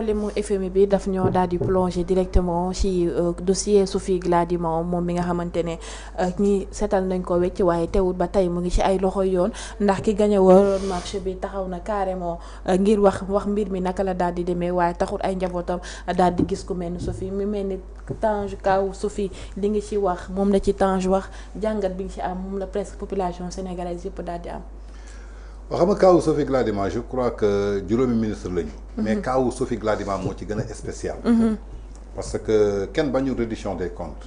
problème FMI bi daf ñoo daal di plonger directement ci dossier Sophie Gladima moom mi nga xamante ne ñi seetal nañ ko wecc waaye teewul ba tey mu ngi ci ay loxo yoon ndax ki gañe woon marché bi taxaw na carrément ngir wax mbir mi naka la daal di demee waaye taxul ay njabootam daal di gis ku mel ni Sophie mi mel ni Tange kaw Sophie li ngi ci wax moom la ci Tange wax jàngat bi nga ci am moom la presque population sénégalaise yëpp daal di am. xam nga kaawu Sophie Gladima je crois que juróomi ministre lañu. mais kaawu Sophie Gladima moo ci gën a spécial. parce que kenn bañu reddition des comptes.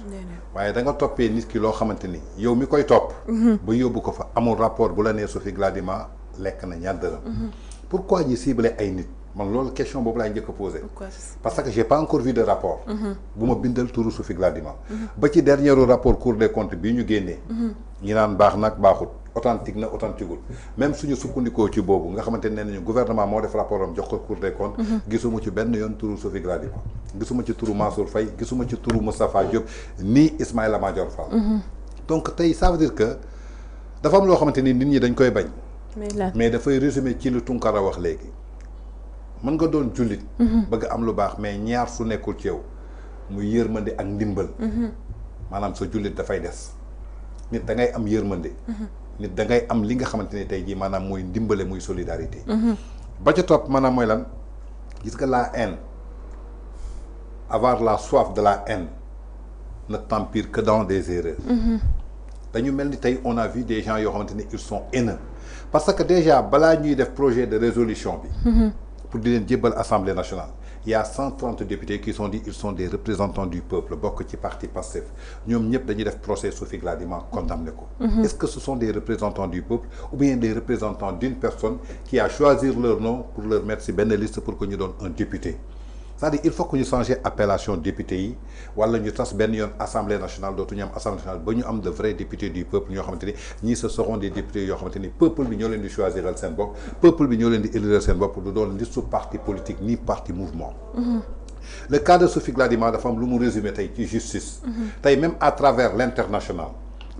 waaye da nga toppee nit ki loo xamante ni yow mi koy topp. ba yóbbu ko fa amul rapport bu la nee Sophie Gladima lekk na ñaar dërëm. pourquoi ñi ciblé ay nit man loolu question boobu laay njëkk a posé. parce que j'ai pas encore vu de rapport. bu ma bindal turu Sophie Gladima. ba ci dernier rapport Cour des comptes bii ñu génnee. ñi naan baax nag baaxut. authentique na authentiqueul même suñu sukkandikoo ci boobu nga xamante ne nañu gouvernement moo def rapport am jox ko Cour des comptes gisuma ci benn yoon turu Sophie Gladima gisuma ci turu Mansour Faye gisuma ci turu Moustapha Diop ni Ismaïla Madior Fall donc tey ça veut dire que dafa am loo xamante ni nit ñi dañ koy bañ mais dafay résumer ci lu Tunkara wax léegi mën nga doon jullit bëgg am lu baax mais ñaar su nekkul ci yow muy yërmande ak ndimbal maanaam sa jullit dafay des nit da ngay am yërmande nit da ngay am li nga xamante ne tey jii maanaam mooy ndimbale muy solidarité. ba ca topp maanaam mooy lan gis nga la haine avoir la soif de la haine ne t'empire que dans des erreurs. dañu mel ni tey on a vu des gens yoo xamante ni ils sont haineux parce que déjà balaa ñuy def projet de résolution bi. pour di leen jébbal assemblée nationale. Il y a 130 députés qui sont dit ils sont des représentants du peuple bokk ci parti Pastef ñoom ñëpp dañuy def procès Sophie Gladima condamné ko. Est-ce que ce sont des représentants du peuple ou bien des représentants d'une personne qui a choisi leur nom pour leur mettre ci benn liste pour que ñu doon un député. C'est-à-dire il faut que ñu changer appellation député yi wala ñu tas benn yoon assemblée nationale dootu ñu am assemblée nationale ba ñu am de vrais députés du peuple ñoo xamante ni ñii ce seront des députés yoo xamante ni peuple bi ñoo leen di choisiral seen bopp peuple bi ñoo leen di élire seen bopp du doon listu parti politique ni parti mouvement. Le cas de Sophie Gladima dafa am lu mu résumé tey ci justice. tey même à travers l'international.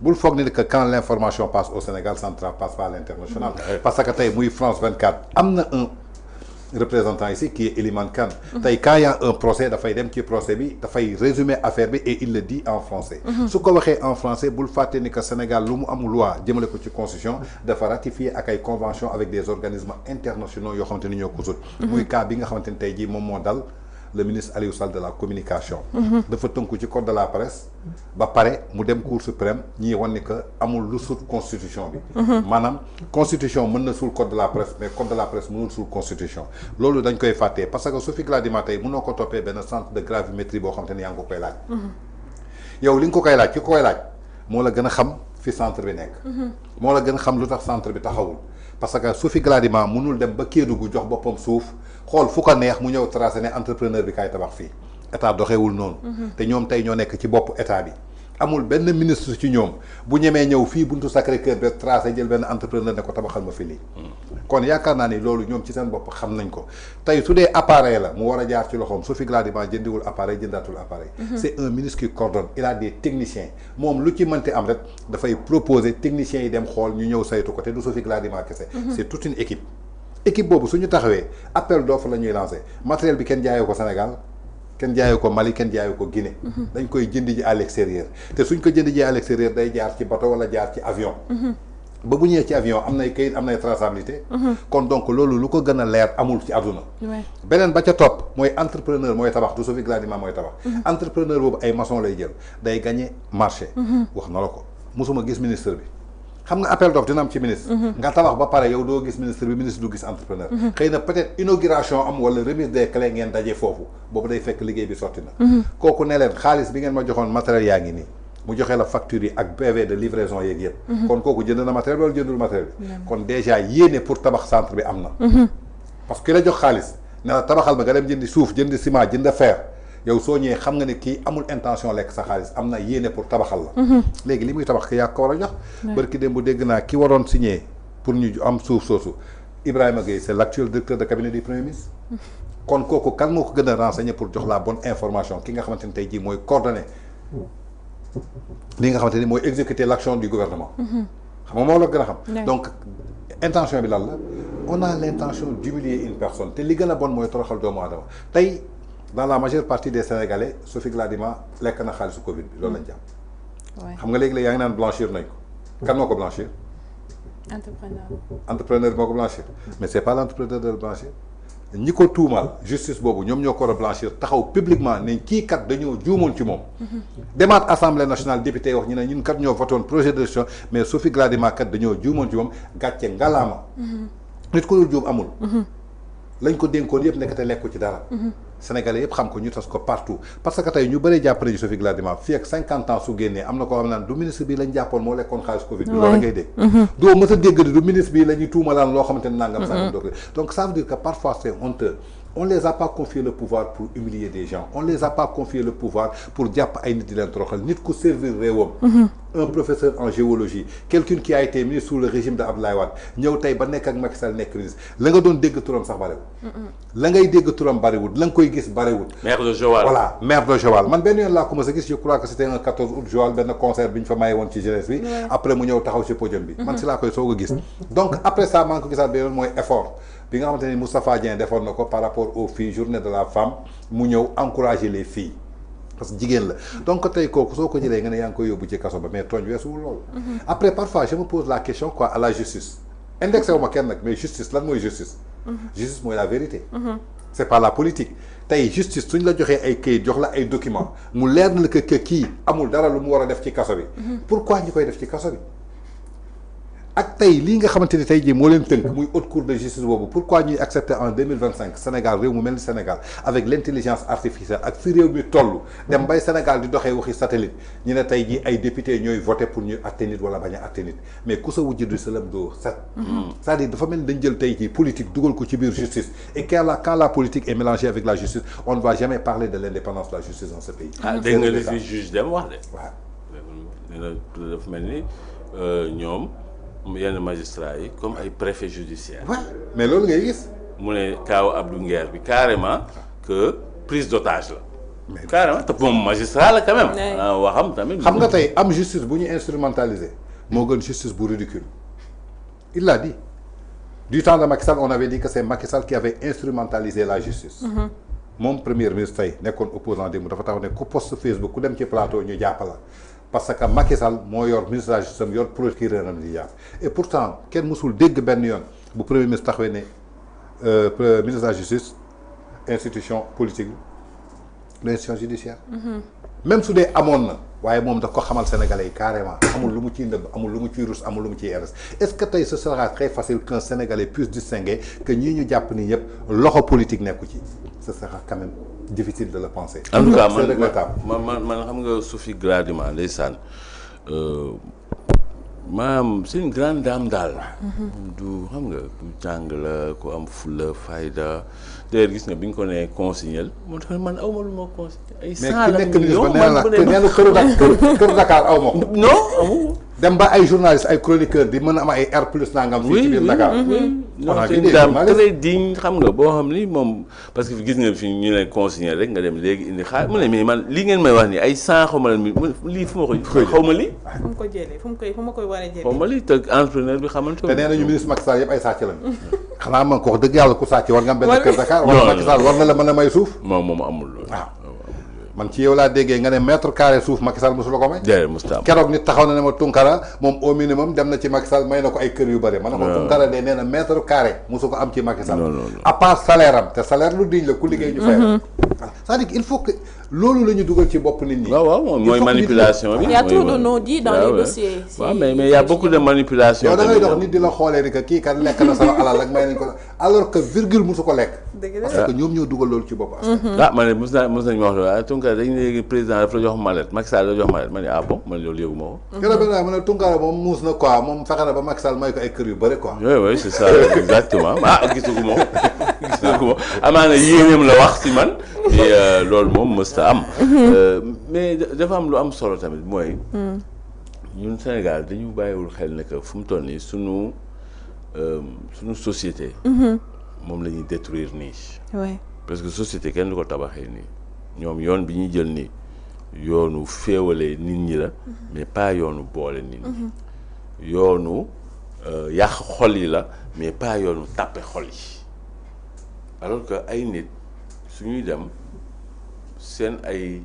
bul foog ni que quand l'information passe au Sénégal ça ne passe pas à l'international. parce que tey muy France 24 am na un représentant ici qui est Eliman Kane. tey quand il y a un procès dafay dem ci procès bi dafay résumer affaire bi et il le dit en français. su ko waxee en français bul fàtte ni que Sénégal lu mu am loi jëmale ko ci constitution dafa ratifier ak ay convention avec des organismes internationaux yoo xamante ni ñoo ko sut muy cas bi nga xamante ni tey jii moom moo dal le ministre Aliou Sall de la communication. dafa tënku ci code de la presse. ba pare mu dem cour suprême ñii wan ni que amul lu sut constitution bi. maanaam constitution mën na suul code de la presse mais code de la presse mënul suul constitution. loolu dañ koy fàttee parce que Sophie Gladima tey mënoo ko toppee benn centre de gravimétrie boo xam te ni yaa ngi ko koy laaj. yow li nga ko koy laaj ki ko koy laaj moo la gën a xam fi centre bi nekk. moo la gën a xam lu tax centre bi taxawul. parce que Sophie Gladima mënul dem ba Kédougou jox boppam suuf xool fu ko neex mu ñëw tracé ne entrepreneur bi kaay tabax fii état doxewul noonu. te ñoom tey ñoo nekk ci bopp état bi. amul benn ministre ci ñoom bu ñemee ñëw fii buntu Sacré-Cœur ba tracé jël benn entrepreneur ne ko tabaxal ma fi lii. kon yaakaar naa ni loolu ñoom ci seen bopp xam nañ ko tey su dee appareil la mu war a jaar ci loxoom Sophie Gladima jëndiwul appareil jëndaatul appareil. c'est un ministre qui coordonne il a des techniciens moom lu ci mënti am rek dafay proposer techniciens yi dem xool ñu ñëw saytu ko te du Sophie Gladima kese. c'est toute une équipe. équipe boobu suñu taxawee appel d'offre la ñuy lancer matériel bi kenn jaayoo ko Sénégal. kenn jaayoo ko Mali kenn jaayoo ko Guinée. dañ koy jënd ji à l'extérieur te suñ ko jënd ji à l'extérieur day jaar ci bateau wala jaar ci avion. ba bu ñëwee ci avion am nay kayit am nay traçabilité. kon donc loolu lu ko gën a leer amul ci àdduna. beneen ba ca topp mooy entrepreneur mooy tabax du Sophie Gladima mooy tabax. entrepreneur boobu ay maçon lay jël day gagner marché. wax na la ko mosuma gis ministre bi. xam nga appel d'offre dina am ci ministre. nga tabax ba pare yow doo gis ministre bi ministre du gis entrepreneur. xëy na peut-être inauguration am wala remise des clés ngeen daje foofu boobu day fekk liggéey bi sotti na. kooku ne leen xaalis bi ngeen ma joxoon matériel yaa ngi nii mu joxe la facture yi ak PV de livraison yeeg yëpp. kon kooku jënd na matériel wala jëndul matériel bi. kon déjà yéene pour tabax centre bi am na. parce que ki la jox xaalis ne la tabaxal ma nga dem jëndi suuf jëndi ciment jënd fer. yow soo ñëwee xam nga ne kii amul intention lekk sa xaalis am na yéene pour tabaxal la. léegi li muy tabax ki yaa ko war a jox. barki démb bu dégg naa ki waroon signé pour ñu am suuf soosu Ibrahima Gueye c'est l'actuel directeur de cabinet du premier ministre. kon kooku kan moo ko gën a renseigner pour jox la bonne information ki nga xamante ni tey jii mooy coordonner li nga xamante ni mooy exécuter l'action du gouvernement. xam nga moom la gën a xam. donc intention bi lan la on a l'intention d'humilier une personne te li gën a bon mooy toroxal doomu aadama tey dans la majeure partie des Sénégalais Sophie Gladima lekk na xaalisu Covid bi loolu lañ jàpp. xam nga léegi la yaa ngi naan blanchir nañ ko kan moo ko blanchir. entrepreneur bi moo ko blanchir mais c'est pas l'entrepreneur de le blanchir ñi ko tuumaal justice boobu ñoom ñoo ko war a blanchir taxaw publiquement ne kii kat dañoo juumoon ci moom. demaat assemblée nationale député wax ñu ne ñun kat ñoo voté woon projet de décision mais Sophie Gladima kat dañoo juumoon ci moom gàcce ngalaama. nit ko dul juum amul. lañ ko dénkoon yëpp nekk te lekku ci dara. Sénégalais yëpp xam ko ñu tas ko partout parce que tey ñu bëree jàpp nañu Sophie Gladima fii ak 50 ans su génnee am na koo xam naan du ministre bi lañ jàppoon moo lekkoon xaalis Covid bi loolu ngay dégg doo mës a dégg du ministre bi la ñuy tuumalaan loo xamante ne nangam sangam donc ça veut dire que parfois c'est honteux. On les a pas confié le pouvoir pour humilier des gens. On les a pas confié le pouvoir pour jàpp ay nit di leen toroxal nit ku servir réewam. Un professeur en géologie, quelqu'un qui a été ministre sous le régime de Abdoulaye Wade ñëw tey ba nekk ak Macky Sall nekk ministre la nga doon dégg turam sax bariwul. la ngay dégg turam bariwul la nga koy gis bariwul. maire de Joal voilà maire de Joal man benn yoon laa commencé gis je crois que c'était un 14 août Joal benn concert bi ñu fa maye woon ci jeunesse bi. après mu ñëw taxaw ci podium bi. man si laa koy soog a gis. donc après ça maa ngi ko gisaat benn yoon mooy effort. bi nga xamante ni Moustapha Dieng defoon na ko par rapport aux filles journée de la femme mu ñëw encourager les filles parce que jigéen la donc tey kooku soo ko jëlee nga ne yaa ngi koy yóbbu ci kaso ba mais tooñ weesuwul loolu. après parfois je me pose la question quoi à la justice indexé wu ma kenn nag mais justice lan mooy justice. justice mooy la vérité. c'est pas la politique tey justice suñ la joxee ay kayit jox la ay documents mu leer na la que kii amul dara lu mu war a def ci kaso bi. pourquoi ñu koy def ci kaso bi. ak tey lii nga xamante ni tey jii moo leen tënk muy haute cour de justice boobu pourquoi ñuy accepter en 2025 Sénégal réew mu mel ni Sénégal avec l'intelligence artificielle ak fi réew mi toll dem bay Sénégal di doxee waxi satellite ñu ne tey jii ay député ñooy voté pour ñu atte nit wala bañ a atte nit mais ku sa wujj du salam doo set c'est-à-dire dafa mel ni dañ jël tey jii politique dugal ko ci biir justice et quand la politique est mélangée avec la justice on ne va jamais parler de l'indépendance de la justice dans ce pays. dégg nga li fi juge dem wax de. waaw dafa mel ni ñoom. yenn magistrats yi comme ay préfet judiciaire. Ouais. mais loolu ngay gis. mu ne kaaw Abdou Nguer bi carrément que prise d'otage la. carrément te moom magistrat la quand même. waxam tamit. xam nga tey am justice bu ñu instrumentaliser moo gën justice bu ridicule il l'a dit du temps de Macky Sall on avait dit que c'est Macky Sall qui avait instrumentalisé la justice. moom premier ministre tey nekkoon opposant démb dafa tax ne ku post Facebook ku dem ci plateau ñu jàppala parce que Macky Sall moo yor ministre de la justice yor procureur am di jàpp et pourtant kenn mësul dégg benn yoon bu premier ministre taxawee ne ministre de la justice institution politique l'institution judiciaire. même su dee amoon na waaye moom daf ko xamal sénégalais yi carrément amul lu mu ciy ndëbb amul lu mu ciy rus amul lu mu ciy rs est-ce que tey ce sera très facile qu'un sénégalais puisse distinguer que ñii ñu jàpp nii yëpp loxo politique nekku ci ce sera quand même difficile de le penser. en tout cas c'est regrettable. man xam nga Sophie Gladima ndeysaan maanaam c'est une grande dame daal. du xam nga du jàng la ku am fulla fayda d'ailleurs gis nga bi ñu ko nee consignel moo tax man aw ma lu ma consigné. ay 100 la million man bu dee mais kër Dakar aw ma ko. non amu. dem ba ay journalistes ay chroniqueurs di mën a am ay R plus nangam. fii ci biir Dakar. non c'est une dame très digne xam nga boo xam ni moom parce que gis nga fi ñu leen consigné rek nga dem léegi indi xaar mu ne mais man lii ngeen may wax nii ay 100 xaw ma lan lii fu ma koy xaw ma lii. fu mu ko jëlee fu ma koy war a jëlee. xaw ma lii te entrepreneur bi xamante te nee nañu ministre Macky Sall yëpp ay sàcc lañu. xanaa man ko wax dëgg yàlla ku sàcc war nga am benn kër Dakar. wala Macky Sall war na la mën a may suuf. moom amul loolu. waaw man ci yow laa déggee nga ne mètre carré suuf Macky Sall mosu la ko may. jërëjëf Moustapha keroog nit taxaw na ne ma Tunkara moom au minimum dem na ci Macky Sall may na ko ay kër yu bëri. ma ne ko Tunkara de nee na mètre carré mosu ko am ci Macky Sall. à part salaire am te salaire lu diñ la ku liggéey ñu fay. c'est-à-dire il faut que loolu la ñu dugal ci bopp nit ñi. waaw moom mooy manipulation bi. il y a trop de non-dits dans les dossiers. waaw mais il y a beaucoup de manipulation. yow da ngay dox nit di la xoolee ni que kii kat lekk na sama alal ak may nañ ko alors que virgule mosu ko lekk. parce que ñoom ñoo dugal loolu ci bopp askan. ma ne mos nañu wax loolu Tunkara dañu léegi président dafa la jox mallette Macky Sall la jox mallette ma ne ah bon man loolu yëgu ma ko. keroog benn waay ma ne Tunkara moom muus na quoi moom fexe na ba Macky Sall may ko ay kër yu bëri quoi. oui c'est ça exactement gisagu ma ko amaana yéeneem la wax si man et loolu moom mësta am. mais dafa am lu am solo tamit mooy. ñun Sénégal dañu bàyyiwul xel ne que fu mu toll nii sunu société. moom la ñuy détruire nii. oui parce que société kenn du ko tabaxee nii ñoom yoon bi ñuy jël nii yoonu féewalee nit ñi la mais pas yoonu boole nit ñi yoonu yàq xol yi la mais pas yoonu tàppe xol yi alors que ay nit suñuy dem seen ay